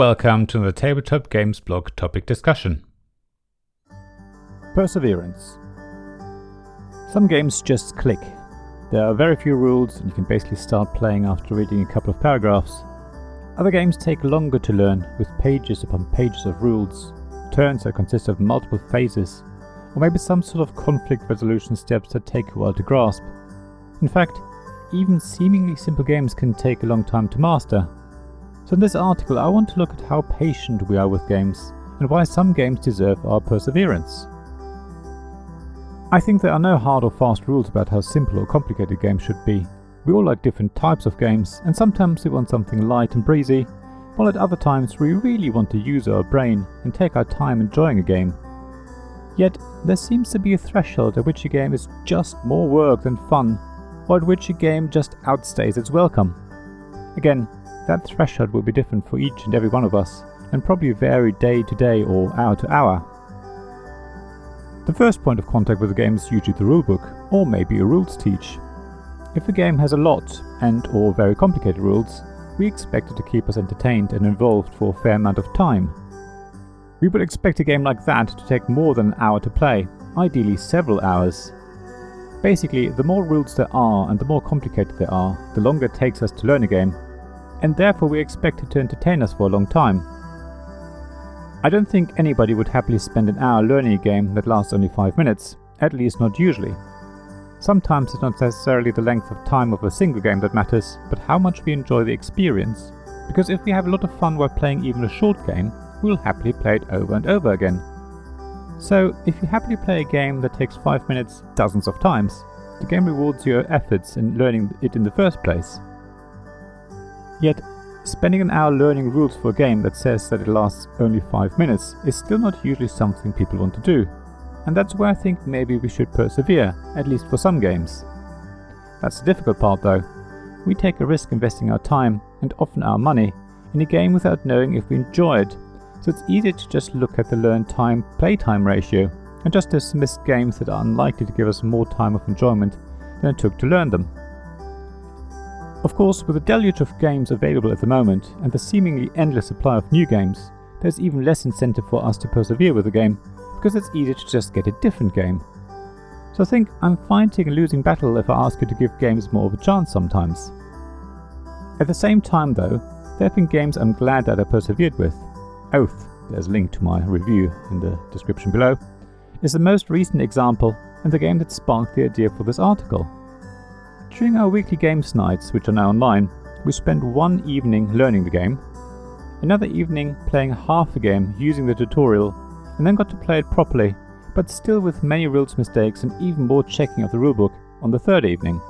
welcome to the Tabletop Games blog topic discussion. Perseverance. Some games just click. There are very few rules and you can basically start playing after reading a couple of paragraphs. Other games take longer to learn, with pages upon pages of rules, turns that consist of multiple phases, or maybe some sort of conflict resolution steps that take a while to grasp. In fact, even seemingly simple games can take a long time to master. So in this article I want to look at how patient we are with games and why some games deserve our perseverance. I think there are no hard or fast rules about how simple or complicated games should be. We all like different types of games, and sometimes we want something light and breezy, while at other times we really want to use our brain and take our time enjoying a game. Yet there seems to be a threshold at which a game is just more work than fun, or at which a game just outstays its welcome. Again, that threshold will be different for each and every one of us, and probably vary day to day or hour to hour. The first point of contact with a game is usually the rulebook, or maybe a rules teach. If a game has a lot and or very complicated rules, we expect it to keep us entertained and involved for a fair amount of time. We would expect a game like that to take more than an hour to play, ideally several hours. Basically, the more rules there are and the more complicated they are, the longer it takes us to learn a game, and therefore we expect it to entertain us for a long time. I don't think anybody would happily spend an hour learning a game that lasts only 5 minutes, at least not usually. Sometimes it's not necessarily the length of time of a single game that matters, but how much we enjoy the experience, because if we have a lot of fun while playing even a short game, we'll happily play it over and over again. So, if you happily play a game that takes 5 minutes dozens of times, the game rewards your efforts in learning it in the first place. Yet, spending an hour learning rules for a game that says that it lasts only 5 minutes is still not usually something people want to do, and that's where I think maybe we should persevere, at least for some games. That's the difficult part though. We take a risk investing our time, and often our money, in a game without knowing if we enjoy it, so it's easier to just look at the learn time playtime ratio and just dismiss games that are unlikely to give us more time of enjoyment than it took to learn them. Of course, with the deluge of games available at the moment and the seemingly endless supply of new games, there's even less incentive for us to persevere with a game, because it's easier to just get a different game. So I think I'm fighting a losing battle if I ask you to give games more of a chance sometimes. At the same time though, there have been games I'm glad that I persevered with. Oath, there's a link to my review in the description below, is the most recent example and the game that sparked the idea for this article. During our weekly games nights, which are now online, we spent one evening learning the game, another evening playing half a game using the tutorial, and then got to play it properly, but still with many rules mistakes and even more checking of the rulebook on the third evening.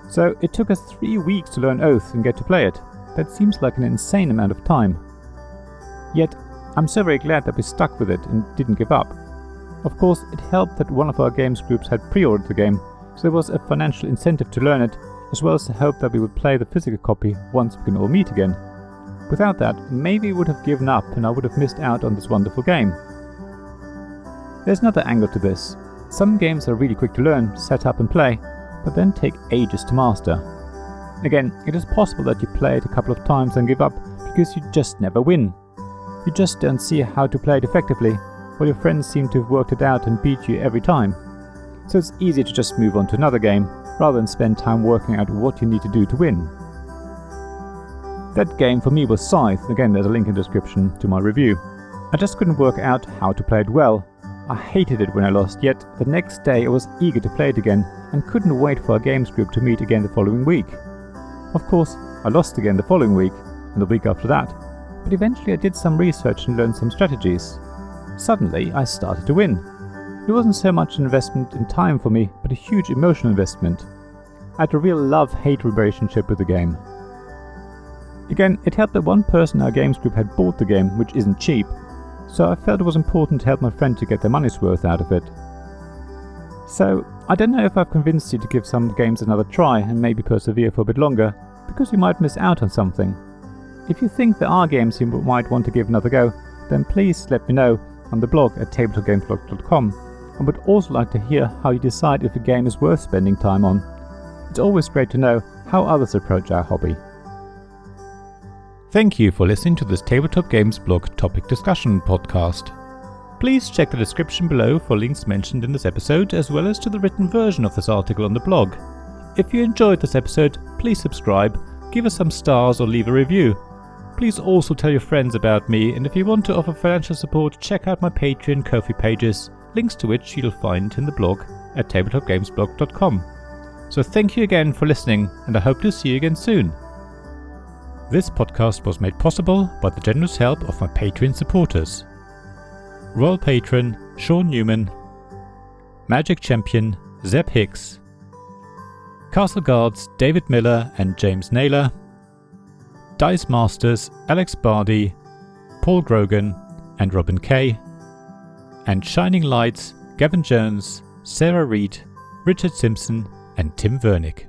So it took us 3 weeks to learn Oath and get to play it. That seems like an insane amount of time. Yet, I'm so very glad that we stuck with it and didn't give up. Of course, it helped that one of our games groups had pre-ordered the game, so there was a financial incentive to learn it, as well as the hope that we would play the physical copy once we can all meet again. Without that, maybe we would have given up and I would have missed out on this wonderful game. There's another angle to this. Some games are really quick to learn, set up and play, but then take ages to master. Again, it is possible that you play it a couple of times and give up because you just never win. You just don't see how to play it effectively, while your friends seem to have worked it out and beat you every time. So it's easier to just move on to another game, rather than spend time working out what you need to do to win. That game for me was Scythe. Again, there's a link in the description to my review. I just couldn't work out how to play it well. I hated it when I lost, yet the next day I was eager to play it again and couldn't wait for our games group to meet again the following week. Of course, I lost again the following week, and the week after that, but eventually I did some research and learned some strategies. Suddenly I started to win. It wasn't so much an investment in time for me, but a huge emotional investment. I had a real love-hate relationship with the game. Again, it helped that one person in our games group had bought the game, which isn't cheap, so I felt it was important to help my friend to get their money's worth out of it. So, I don't know if I've convinced you to give some games another try and maybe persevere for a bit longer, because you might miss out on something. If you think there are games you might want to give another go, then please let me know on the blog at tabletopgamesblog.com. I would also like to hear how you decide if a game is worth spending time on. It's always great to know how others approach our hobby. Thank you for listening to this Tabletop Games blog topic discussion podcast. Please check the description below for links mentioned in this episode, as well as to the written version of this article on the blog. If you enjoyed this episode, please subscribe, give us some stars or leave a review. Please also tell your friends about me, and if you want to offer financial support, check out my Patreon and Ko-fi pages, links to which you'll find in the blog at tabletopgamesblog.com. So thank you again for listening, and I hope to see you again soon. This podcast was made possible by the generous help of my Patreon supporters: Royal Patron Sean Newman, Magic Champion Zeb Hicks, Castle Guards David Miller and James Naylor, Dice Masters Alex Bardi, Paul Grogan and Robin Kay, and Shining Lights Gavin Jones, Sarah Reed, Richard Simpson and Tim Vernick.